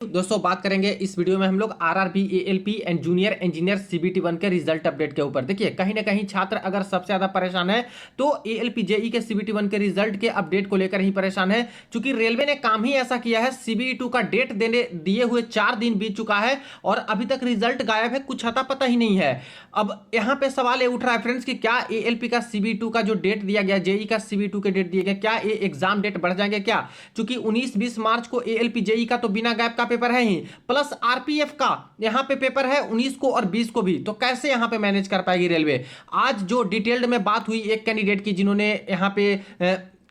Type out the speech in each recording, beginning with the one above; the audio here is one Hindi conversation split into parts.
दोस्तों बात करेंगे इस वीडियो में हम लोग RRB ALP and junior engineer CBT 1 के रिजल्ट अपडेट के ऊपर। देखिए कहीं ना कहीं छात्र अगर सबसे ज्यादा परेशान है तो एएलपी जेई के सीबीटी 1 के रिजल्ट के अपडेट को लेकर ही परेशान है, क्योंकि रेलवे ने काम ही ऐसा किया है। सीबीटी 2 का डेट देने दिए हुए 4 दिन बीत चुका है और अभी तक रिजल्ट गायब है, कुछ अता पता ही नहीं है। अब यहाँ पे सवाल ये उठ रहा है फ्रेंड्स कि क्या एएलपी का सीबीटी 2 का जो डेट दिया गया, जेई का सीबीटी 2 के डेट दिए गए, क्या ये एग्जाम डेट बढ़ जाएंगे क्या? क्योंकि 19-20 मार्च को एएलपी जेई का तो बिना गैप का पेपर है ही, प्लस आरपीएफ का यहां पे पेपर है 19 को और 20 को भी, तो कैसे यहां पे मैनेज कर पाएगी रेलवे? आज जो डिटेल्ड में बात हुई एक कैंडिडेट की जिन्होंने यहां पे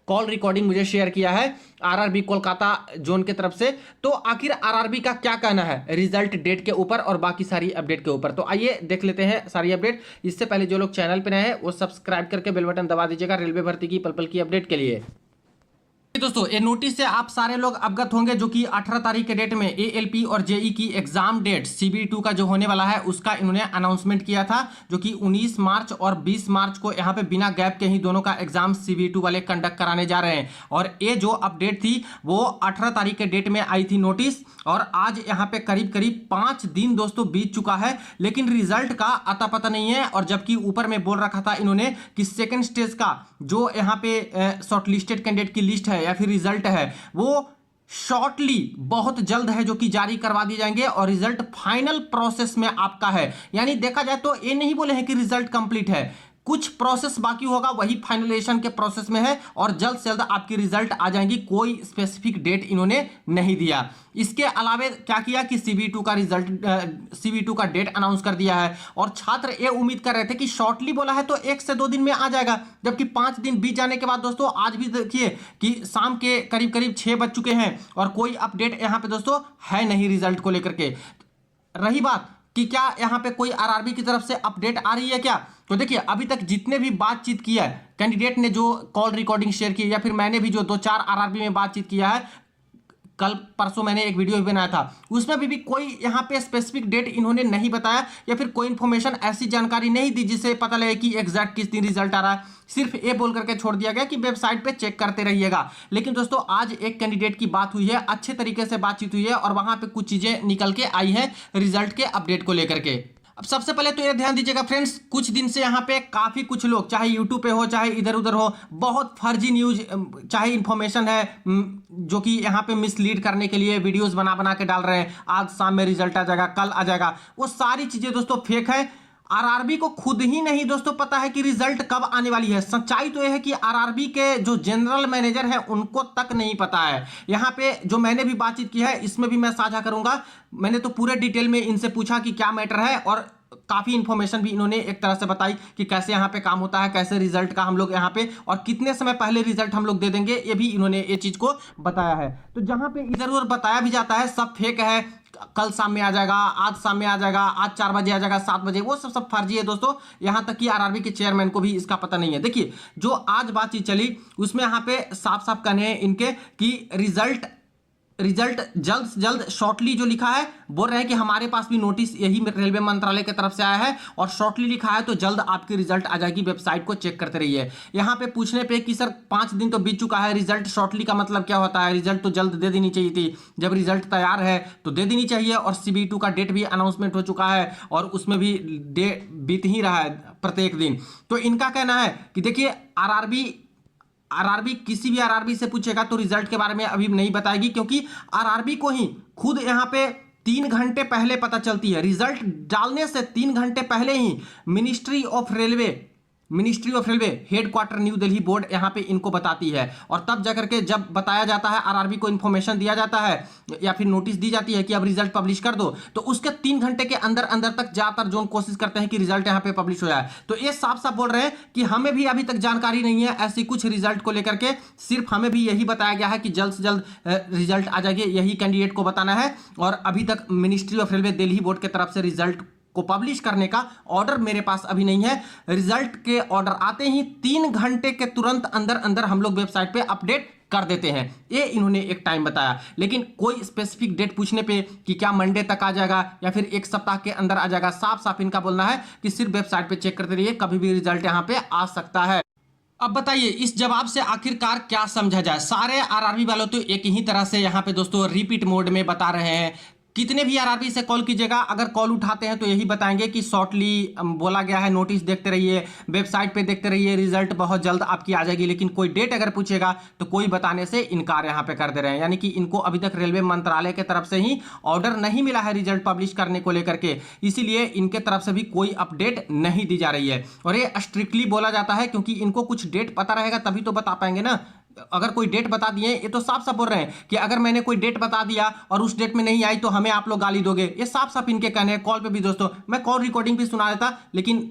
कॉल रिकॉर्डिंग मुझे शेयर किया है आरआरबी कोलकाता जोन की तरफ से, तो आखिर आरआरबी का क्या कहना है रिजल्ट डेट के ऊपर और बाकी सारी अपडेट के ऊपर, तो आइए देख लेते हैं सारी अपडेट। इससे पहले जो लोग चैनल पर नए हैं वो सब्सक्राइब करके बेल बटन दबा दीजिएगा रेलवे भर्ती की पल पल की अपडेट के लिए। दोस्तों ये नोटिस से आप सारे लोग अवगत होंगे जो कि 18 तारीख के डेट में एएलपी और जेई की एग्जाम डेट सीबीटी 2 का जो होने वाला है उसका इन्होंने अनाउंसमेंट किया था, जो कि 19 मार्च और 20 मार्च को यहाँ पे बिना गैप के ही दोनों का एग्जाम सीबीटी 2 वाले कंडक्ट कराने जा रहे हैं। और ये जो अपडेट थी वो 18 तारीख के डेट में आई थी नोटिस, और आज यहाँ पे करीब करीब 5 दिन दोस्तों बीत चुका है, लेकिन रिजल्ट का अता पता नहीं है। और जबकि ऊपर में बोल रखा था इन्होंने कि सेकेंड स्टेज का जो यहाँ पे शॉर्टलिस्टेड कैंडिडेट की लिस्ट है या फिर रिजल्ट है वो शॉर्टली बहुत जल्द है जो कि जारी करवा दिए जाएंगे और रिजल्ट फाइनल प्रोसेस में आपका है। यानी देखा जाए तो ये नहीं बोले हैं कि रिजल्ट कंप्लीट है, कुछ प्रोसेस बाकी होगा, वही फाइनलाइजेशन के प्रोसेस में है और जल्द से जल्द आपकी रिजल्ट आ जाएंगी। कोई स्पेसिफिक डेट इन्होंने नहीं दिया। इसके अलावे क्या किया कि सीबीटी 2 का रिजल्ट सीबीटी 2 का डेट अनाउंस कर दिया है और छात्र ये उम्मीद कर रहे थे कि शॉर्टली बोला है तो 1 से 2 दिन में आ जाएगा, जबकि 5 दिन बीत जाने के बाद दोस्तों आज भी देखिए कि शाम के करीब करीब 6 बज चुके हैं और कोई अपडेट यहाँ पे दोस्तों है नहीं रिजल्ट को लेकर के। रही बात कि क्या यहाँ पे कोई आरआरबी की तरफ से अपडेट आ रही है क्या, तो देखिए अभी तक जितने भी बातचीत किया है कैंडिडेट ने, जो कॉल रिकॉर्डिंग शेयर की या फिर मैंने भी जो 2-4 आरआरबी में बातचीत किया है, कल परसों मैंने एक वीडियो भी बनाया था उसमें भी कोई यहाँ पे स्पेसिफिक डेट इन्होंने नहीं बताया या फिर कोई इन्फॉर्मेशन ऐसी जानकारी नहीं दी जिससे पता लगे कि एग्जैक्ट किस दिन रिजल्ट आ रहा है। सिर्फ ये बोल करके छोड़ दिया गया कि वेबसाइट पे चेक करते रहिएगा। लेकिन दोस्तों आज एक कैंडिडेट की बात हुई है, अच्छे तरीके से बातचीत हुई है और वहां पे कुछ चीजें निकल के आई है रिजल्ट के अपडेट को लेकर के। अब सबसे पहले तो ये ध्यान दीजिएगा फ्रेंड्स, कुछ दिन से यहाँ पे काफी कुछ लोग चाहे यूट्यूब पे हो चाहे इधर उधर हो, बहुत फर्जी न्यूज चाहे इंफॉर्मेशन है जो कि यहाँ पे मिसलीड करने के लिए वीडियोस बना बना के डाल रहे हैं, आज शाम में रिजल्ट आ जाएगा, कल आ जाएगा, वो सारी चीजें दोस्तों फेक है। आरआरबी को खुद ही नहीं दोस्तों पता है कि रिजल्ट कब आने वाली है। सच्चाई तो यह है कि आरआरबी के जो जनरल मैनेजर है उनको तक नहीं पता है। यहाँ पे जो मैंने भी बातचीत की है इसमें भी मैं साझा करूंगा, मैंने तो पूरे डिटेल में इनसे पूछा कि क्या मैटर है और काफी इंफॉर्मेशन भी इन्होंने एक तरह से बताई कि कैसे यहाँ पे काम होता है, कैसे रिजल्ट का हम लोग यहाँ पे और कितने समय पहले रिजल्ट हम लोग दे देंगे, ये भी इन्होंने ये चीज को बताया है। तो जहां पे इधर उधर बताया भी जाता है सब फेक है, कल शाम में आ जाएगा, आज शाम में आ जाएगा, आज 4 बजे आ जाएगा, 7 बजे, वो सब फर्जी है दोस्तों। यहां तक कि आरआरबी के चेयरमैन को भी इसका पता नहीं है। देखिए जो आज बातचीत चली उसमें यहाँ पे साफ साफ कहने हैं इनके कि रिजल्ट जल्द से जल्द शॉर्टली जो लिखा है, बोल रहे हैं कि हमारे पास भी नोटिस यही रेलवे मंत्रालय की तरफ से आया है और शॉर्टली लिखा है तो जल्द आपकी रिजल्ट आ जाएगी, वेबसाइट को चेक करते रहिए। यहाँ पे पूछने पे कि सर 5 दिन तो बीत चुका है, रिजल्ट शॉर्टली का मतलब क्या होता है, रिजल्ट तो जल्द दे देनी चाहिए थी, जब रिजल्ट तैयार है तो दे देनी चाहिए। और सीबीटी 2 का डेट भी अनाउंसमेंट हो चुका है और उसमें भी डेट बीत ही रहा है प्रत्येक दिन। तो इनका कहना है कि देखिए आरआरबी किसी भी आरआरबी से पूछेगा तो रिजल्ट के बारे में अभी नहीं बताएगी, क्योंकि आरआरबी को ही खुद यहाँ पे 3 घंटे पहले पता चलती है, रिजल्ट डालने से 3 घंटे पहले ही ministry of railway headquarter new Delhi board यहाँ पे इनको बताती है और तब जाकर के जब बताया जाता है आरआरबी को इन्फॉर्मेशन दिया जाता है या फिर नोटिस दी जाती है कि अब रिजल्ट पब्लिश कर दो, तो उसके 3 घंटे के अंदर अंदर तक ज्यादातर जोन कोशिश करते हैं कि रिजल्ट यहाँ पे पब्लिश हो जाए। तो ये साफ साफ बोल रहे हैं कि हमें भी अभी तक जानकारी नहीं है ऐसी कुछ रिजल्ट को लेकर के, सिर्फ हमें भी यही बताया गया है कि जल्द से जल्द रिजल्ट आ जाएगी, यही कैंडिडेट को बताना है। और अभी तक ministry of railway Delhi board की तरफ से रिजल्ट को पब्लिश करने का ऑर्डर मेरे पास अभी नहीं है। रिजल्ट के ऑर्डर आते ही 3 घंटे के तुरंत अंदर अंदर हम लोग वेबसाइट पे अपडेट कर देते हैं, ये इन्होंने एक टाइम बताया। लेकिन कोई स्पेसिफिक डेट पूछने पे कि क्या मंडे तक आ जाएगा या फिर 1 सप्ताह के अंदर आ जाएगा, साफ साफ इनका बोलना है कि सिर्फ वेबसाइट पे चेक करते रहिए, कभी भी रिजल्ट यहां पे आ सकता है। अब बताइए इस जवाब से आखिरकार क्या समझा जाए। सारे आरआरबी वालों तो एक ही तरह से यहाँ पे दोस्तों रिपीट मोड में बता रहे हैं। कितने भी आरआरबी से कॉल कीजिएगा, अगर कॉल उठाते हैं तो यही बताएंगे कि शॉर्टली बोला गया है, नोटिस देखते रहिए, वेबसाइट पे देखते रहिए, रिजल्ट बहुत जल्द आपकी आ जाएगी। लेकिन कोई डेट अगर पूछेगा तो कोई बताने से इनकार यहाँ पे कर दे रहे हैं, यानी कि इनको अभी तक रेलवे मंत्रालय के तरफ से ही ऑर्डर नहीं मिला है रिजल्ट पब्लिश करने को लेकर के, इसीलिए इनके तरफ से भी कोई अपडेट नहीं दी जा रही है। और ये स्ट्रिक्टली बोला जाता है क्योंकि इनको कुछ डेट पता रहेगा तभी तो बता पाएंगे ना। अगर कोई डेट बता दिए, ये तो साफ साफ बोल रहे हैं कि अगर मैंने कोई डेट बता दिया और उस डेट में नहीं आई तो हमें आप लोग गाली दोगे, ये साफ साफ इनके कहने हैं। कॉल पे भी दोस्तों मैं कॉल रिकॉर्डिंग भी सुना देता, लेकिन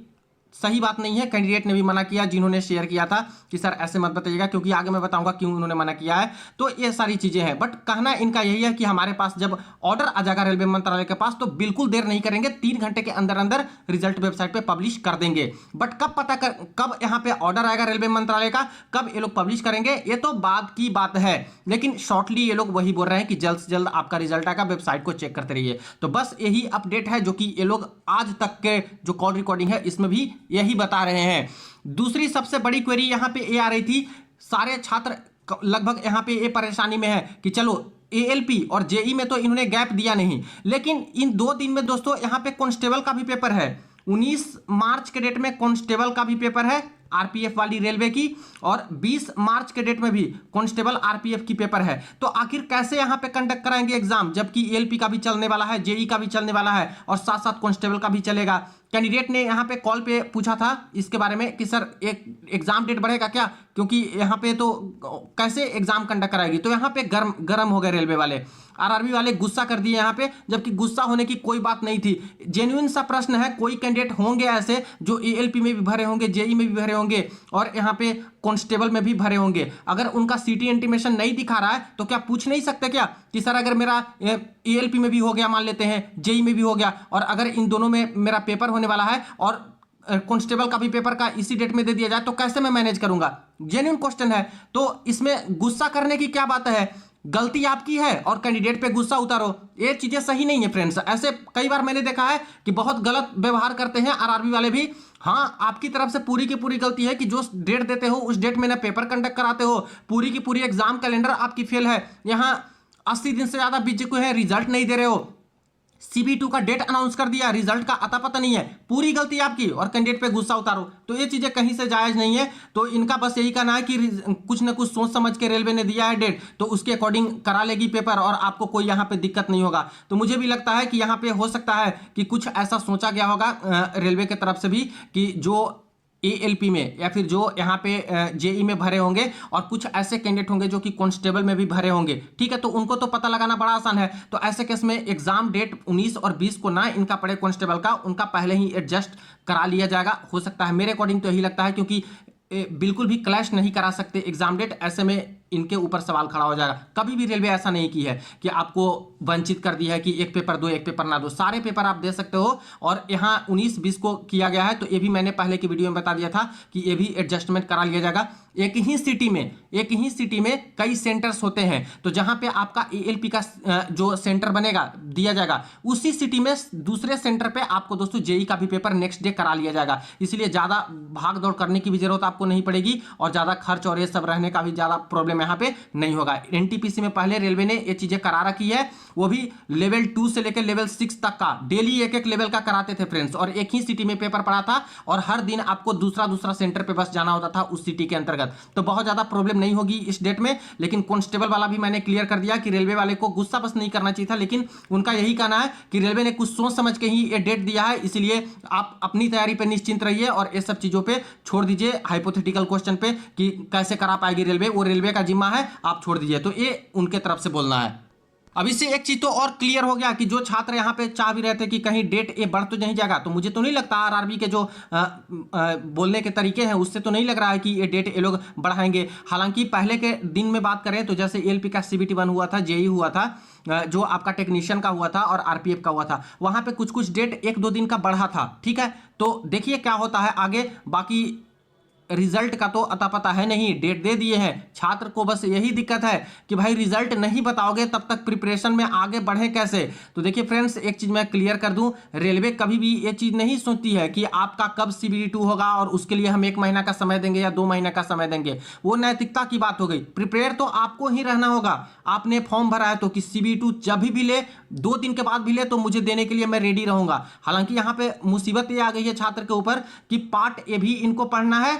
सही बात नहीं है। कैंडिडेट ने भी मना किया जिन्होंने शेयर किया था कि सर ऐसे मत बताइएगा, क्योंकि आगे मैं बताऊंगा क्यों उन्होंने मना किया है। तो ये सारी चीजें हैं, बट कहना इनका यही है कि हमारे पास जब ऑर्डर आ जाएगा रेलवे मंत्रालय के पास तो बिल्कुल देर नहीं करेंगे, 3 घंटे के अंदर अंदर रिजल्ट वेबसाइट पे पब्लिश कर देंगे। बट कब यहाँ पे ऑर्डर आएगा रेलवे मंत्रालय का, कब ये लोग पब्लिश करेंगे, ये तो बाद की बात है। लेकिन शॉर्टली ये लोग वही बोल रहे हैं कि जल्द से जल्द आपका रिजल्ट आएगा, वेबसाइट को चेक करते रहिए। तो बस यही अपडेट है जो कि ये लोग आज तक के जो कॉल रिकॉर्डिंग है इसमें भी यही बता रहे हैं। दूसरी सबसे बड़ी क्वेरी यहां पे ये आ रही थी, सारे छात्र लगभग यहां पे ये परेशानी में है कि चलो एएलपी और जेई में तो इन्होंने गैप दिया नहीं, लेकिन इन 2 दिन में दोस्तों यहां पे कांस्टेबल का भी पेपर है। 19 मार्च के डेट में कांस्टेबल का भी पेपर है आरपीएफ वाली रेलवे की, और 20 मार्च के डेट में भी कांस्टेबल आरपीएफ की पेपर है। तो आखिर कैसे यहां पे कंडक्ट कराएंगे एग्जाम, जबकि एएलपी का भी चलने वाला है, जेई का भी चलने वाला है और साथ साथ कांस्टेबल का भी चलेगा। कैंडिडेट ने यहाँ पे कॉल पे पूछा था इसके बारे में कि सर एक एग्जाम डेट बढ़ेगा क्या, क्योंकि यहाँ पे तो कैसे एग्जाम कंडक्ट कराएगी। तो यहाँ पे गरम हो गए रेलवे वाले, आरआरबी वाले गुस्सा कर दिए यहाँ पे, जबकि गुस्सा होने की कोई बात नहीं थी। जेन्युइन सा प्रश्न है, कोई कैंडिडेट होंगे ऐसे जो एएलपी में भी भरे होंगे, जेई में भी भरे होंगे और यहाँ पे कांस्टेबल में भी भरे होंगे। अगर उनका सीटी इंटीमेशन नहीं दिखा रहा है तो क्या पूछ नहीं सकते क्या कि सर अगर मेरा एएलपी में भी हो गया, मान लेते हैं जेई में भी हो गया, और अगर इन दोनों में मेरा पेपर होने वाला है और कांस्टेबल का भी पेपर का इसी डेट में दे दिया जाए तो कैसे मैं मैनेज करूंगा। जेन्युइन क्वेश्चन है, तो इसमें गुस्सा करने की क्या बात है। गलती आपकी है और कैंडिडेट पे गुस्सा उतारो, ये चीजें सही नहीं है फ्रेंड्स। ऐसे कई बार मैंने देखा है कि बहुत गलत व्यवहार करते हैं आरआरबी वाले भी। हाँ, आपकी तरफ से पूरी की पूरी गलती है कि जो डेट देते हो उस डेट में ना पेपर कंडक्ट कराते हो, पूरी की पूरी एग्जाम कैलेंडर आपकी फेल है। यहाँ 80 दिन से ज्यादा बीत चुके हैं, रिजल्ट नहीं दे रहे हो, CB2 का डेट अनाउंस कर दिया, रिजल्ट का अता पता नहीं है, पूरी गलती आपकी और कैंडिडेट पे गुस्सा उतारो। तो ये चीजें कहीं से जायज नहीं है। तो इनका बस यही कहना है कि कुछ ना कुछ सोच समझ के रेलवे ने दिया है डेट तो उसके अकॉर्डिंग करा लेगी पेपर और आपको कोई यहाँ पे दिक्कत नहीं होगा। तो मुझे भी लगता है कि यहाँ पे हो सकता है कि कुछ ऐसा सोचा गया होगा रेलवे की तरफ से भी कि जो एएलपी में या फिर जो यहाँ पे जेई में भरे होंगे और कुछ ऐसे कैंडिडेट होंगे जो कि कांस्टेबल में भी भरे होंगे, ठीक है, तो उनको तो पता लगाना बड़ा आसान है। तो ऐसे केस में एग्जाम डेट 19 और 20 को ना इनका पड़े कांस्टेबल का, उनका पहले ही एडजस्ट करा लिया जाएगा, हो सकता है। मेरे अकॉर्डिंग तो यही लगता है, क्योंकि बिल्कुल भी क्लैश नहीं करा सकते एग्जाम डेट, ऐसे में इनके ऊपर सवाल खड़ा हो जाएगा। कभी भी रेलवे ऐसा नहीं की है कि आपको वंचित कर दिया है कि एक पेपर दो एक पेपर ना दो, सारे पेपर आप दे सकते हो। और यहाँ 19-20 को किया गया है, तो ये भी मैंने पहले की वीडियो में बता दिया था कि ये भी एडजस्टमेंट करा लिया जाएगा। एक ही सिटी में कई सेंटर्स होते हैं, तो जहां पे आपका एएलपी का जो सेंटर बनेगा दिया जाएगा, उसी सिटी में दूसरे सेंटर पे आपको दोस्तों जेई का भी पेपर नेक्स्ट डे करा लिया जाएगा। इसलिए ज्यादा भाग दौड़ करने की भी जरूरत आपको नहीं पड़ेगी और ज्यादा खर्च और ये सब रहने का भी ज्यादा प्रॉब्लम यहाँ पे नहीं होगा। एनटीपीसी में पहले रेलवे ने ये चीजें करा रखी है, वो भी लेवल 2 से लेकर लेवल 6 तक का डेली एक लेवल का कराते थे फ्रेंड्स, और एक ही सिटी में पेपर पड़ा था और हर दिन आपको दूसरा सेंटर पे बस जाना होता था उस सिटी के अंतर्गत। तो बहुत ज्यादा प्रॉब्लम नहीं होगी इस डेट में। लेकिन कांस्टेबल वाला भी मैंने क्लियर कर दिया कि रेलवे वाले को गुस्सा बस नहीं करना चाहिए था, लेकिन उनका यही कहना है कि रेलवे ने कुछ सोच समझ के ही ये डेट दिया है, इसलिए आप अपनी तैयारी पे निश्चिंत रहिए और ये सब चीजों पे छोड़ दीजिए हाइपोथेटिकल क्वेश्चन पे कि कैसे करा पाएगी रेलवे, वो रेलवे का जिम्मा है, आप छोड़ दीजिए। तो ये उनके तरफ से बोलना है। अब इससे एक चीज तो और क्लियर हो गया कि जो छात्र यहाँ पे चाह भी रहे थे कि कहीं डेट ये बढ़ तो नहीं जाएगा, तो मुझे तो नहीं लगता आरआरबी के जो बोलने के तरीके हैं उससे तो नहीं लग रहा है कि ये डेट ये लोग बढ़ाएंगे। हालांकि पहले के दिन में बात करें तो जैसे एएलपी का CBT 1 हुआ था, जेई हुआ था, जो आपका टेक्नीशियन का हुआ था और आरपीएफ का हुआ था, वहां पे कुछ डेट 1-2 दिन का बढ़ा था, ठीक है। तो देखिए क्या होता है आगे। बाकी रिजल्ट का तो अता पता है नहीं, डेट दे दिए हैं। छात्र को बस यही दिक्कत है कि भाई रिजल्ट नहीं बताओगे तब तक प्रिपरेशन में आगे बढ़े कैसे। तो देखिए फ्रेंड्स, एक चीज मैं क्लियर कर दूं, रेलवे कभी भी ये चीज नहीं सोचती है कि आपका कब CBT2 होगा और उसके लिए हम 1 महीना का समय देंगे या 2 महीने का समय देंगे। वो नैतिकता की बात हो गई। प्रिपेयर तो आपको ही रहना होगा। आपने फॉर्म भरा है तो कि CBT2 जब भी ले, 2 दिन के बाद भी ले, तो मुझे देने के लिए मैं रेडी रहूंगा। हालांकि यहाँ पे मुसीबत ये आ गई है छात्र के ऊपर कि पार्ट ए भी इनको पढ़ना है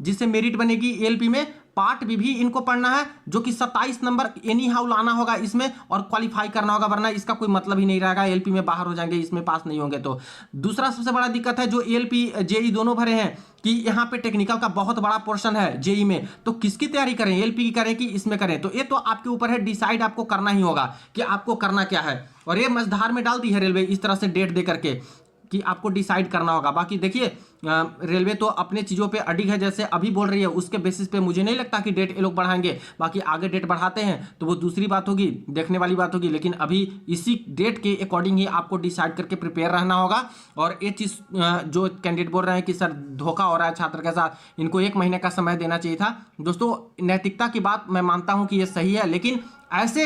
जिससे मेरिट बनेगी ALP में, पार्ट बी भी इनको पढ़ना है जो कि 27 नंबर एनी हाउ लाना होगा इसमें और क्वालिफाई करना होगा, वरना इसका कोई मतलब ही नहीं रहेगा। ALP में बाहर हो जाएंगे इसमें पास नहीं होंगे तो। दूसरा सबसे बड़ा दिक्कत है जो ALP JEE दोनों भरे हैं कि यहाँ पे टेक्निकल का बहुत बड़ा पोर्शन है JEE में, तो किसकी तैयारी करें, ALP की करें कि इसमें करें। तो ये तो आपके ऊपर है, डिसाइड आपको करना ही होगा कि आपको करना क्या है। और ये मझधार में डाल दी है रेलवे इस तरह से डेट दे करके कि आपको डिसाइड करना होगा। बाकी देखिए रेलवे तो अपने चीज़ों पे अडिग है, जैसे अभी बोल रही है उसके बेसिस पे मुझे नहीं लगता कि डेट ये लोग बढ़ाएंगे। बाकी आगे डेट बढ़ाते हैं तो वो दूसरी बात होगी, देखने वाली बात होगी। लेकिन अभी इसी डेट के अकॉर्डिंग ही आपको डिसाइड करके प्रिपेयर रहना होगा। और ये चीज़ जो कैंडिडेट बोल रहे हैं कि सर धोखा हो रहा है छात्र के साथ, इनको 1 महीने का समय देना चाहिए था। दोस्तों, नैतिकता की बात मैं मानता हूँ कि ये सही है, लेकिन ऐसे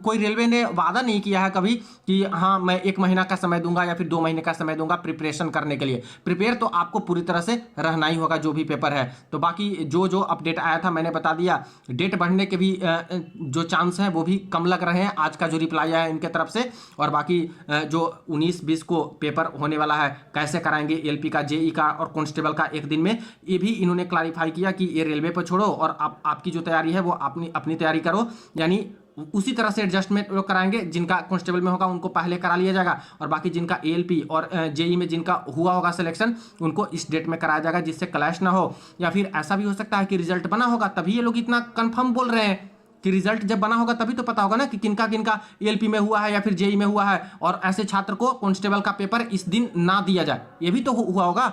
कोई रेलवे ने वादा नहीं किया है कभी कि हाँ मैं 1 महीना का समय दूंगा या फिर 2 महीने का समय दूंगा प्रिपरेशन करने के लिए। प्रिपेयर तो आपको पूरी तरह से रहना ही होगा जो भी पेपर है। तो बाकी जो अपडेट आया था मैंने बता दिया। डेट बढ़ने के भी जो चांस है वो भी कम लग रहे हैं आज का जो रिप्लाई आया है इनके तरफ से। और बाकी जो 19-20 को पेपर होने वाला है कैसे कराएंगे ALP का, JEE का और कांस्टेबल का 1 दिन में, ये भी इन्होंने क्लैरिफाई किया कि ये रेलवे पर छोड़ो और आपकी जो तैयारी है वो अपनी तैयारी करो। यानी उसी तरह से एडजस्टमेंट लोग कराएंगे, जिनका कांस्टेबल में होगा उनको पहले करा लिया जाएगा और बाकी जिनका ALP और JEE में जिनका हुआ होगा सिलेक्शन उनको इस डेट में कराया जाएगा, जिससे क्लैश ना हो। या फिर ऐसा भी हो सकता है कि रिजल्ट बना होगा तभी ये लोग इतना कंफर्म बोल रहे हैं कि रिजल्ट जब बना होगा तभी तो पता होगा ना कि किनका किनका ALP में हुआ है या फिर JEE में हुआ है, और ऐसे छात्र को कांस्टेबल का पेपर इस दिन ना दिया जाए, ये भी तो हुआ होगा।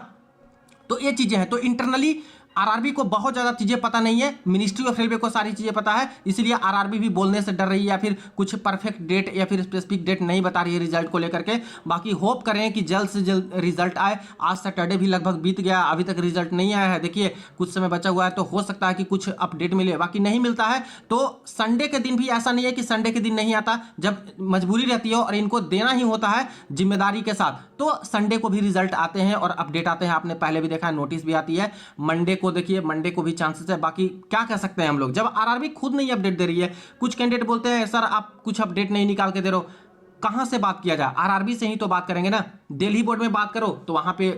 तो ये चीजें हैं। तो इंटरनली RRB को बहुत ज़्यादा चीज़ें पता नहीं है, मिनिस्ट्री ऑफ रेलवे को सारी चीज़ें पता है, इसलिए RRB भी बोलने से डर रही है या फिर कुछ परफेक्ट डेट या फिर स्पेसिफिक डेट नहीं बता रही है रिजल्ट को लेकर के। बाकी होप करें कि जल्द से जल्द रिजल्ट आए। आज सैटरडे भी लगभग बीत गया, अभी तक रिजल्ट नहीं आया है। देखिए कुछ समय बचा हुआ है तो हो सकता है कि कुछ अपडेट मिले, बाकी नहीं मिलता है तो संडे के दिन भी ऐसा नहीं है कि संडे के दिन नहीं आता, जब मजबूरी रहती है और इनको देना ही होता है जिम्मेदारी के साथ, तो संडे को भी रिजल्ट आते हैं और अपडेट आते हैं। आपने पहले भी देखा है, नोटिस भी आती है। मंडे को देखिए, मंडे को भी चांसेस है। बाकी क्या कह सकते हैं हम लोग, जब RRB खुद नहीं अपडेट दे रही है। कुछ कैंडिडेट बोलते हैं सर आप कुछ अपडेट नहीं निकाल के दे रहे हो, कहां से बात किया जाए, RRB से ही तो बात करेंगे ना। दिल्ली बोर्ड में बात करो तो वहां पे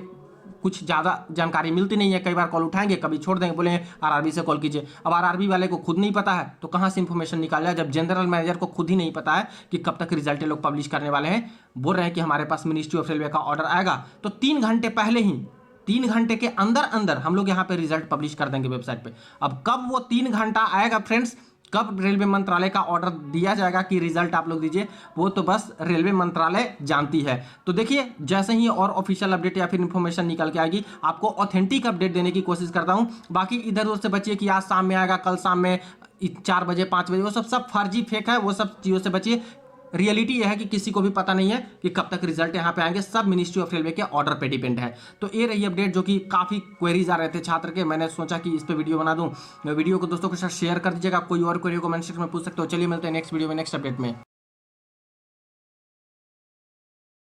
कुछ ज़्यादा जानकारी मिलती नहीं है, कई बार कॉल उठाएंगे कभी छोड़ देंगे, बोले RRB से कॉल कीजिए। अब RRB वाले को खुद नहीं पता है तो कहाँ से इंफॉर्मेशन निकाला, जब जनरल मैनेजर को खुद ही नहीं पता है कि कब तक रिजल्ट लोग पब्लिश करने वाले हैं। बोल रहे हैं कि हमारे पास मिनिस्ट्री ऑफ रेलवे का ऑर्डर आएगा तो 3 घंटे पहले ही, 3 घंटे के अंदर अंदर हम लोग यहाँ पे रिजल्ट पब्लिश कर देंगे वेबसाइट पे। अब कब वो 3 घंटा आएगा फ्रेंड्स, कब रेलवे मंत्रालय का ऑर्डर दिया जाएगा कि रिजल्ट आप लोग दीजिए, वो तो बस रेलवे मंत्रालय जानती है। तो देखिए जैसे ही और ऑफिशियल अपडेट या फिर इंफॉर्मेशन निकल के आएगी आपको ऑथेंटिक अपडेट देने की कोशिश करता हूं। बाकी इधर उधर से बचिए कि आज शाम में आएगा, कल शाम में 4 बजे 5 बजे, वो सब फर्जी फेक है, वो सब चीज़ों से बचिए। रियलिटी यह है कि किसी को भी पता नहीं है कि कब तक रिजल्ट यहाँ पे आएंगे, सब मिनिस्ट्री ऑफ रेलवे के ऑर्डर पे डिपेंड है। तो ये रही अपडेट, जो कि काफ़ी क्वेरीज आ रहे थे छात्र के, मैंने सोचा कि इस पे वीडियो बना दूं। वीडियो को दोस्तों के साथ शेयर कर दीजिएगा, कोई और क्वेरी को कमेंट सेक्शन में पूछ सकते हो। चलिए मिलते हैं नेक्स्ट वीडियो में नेक्स्ट अपडेट में।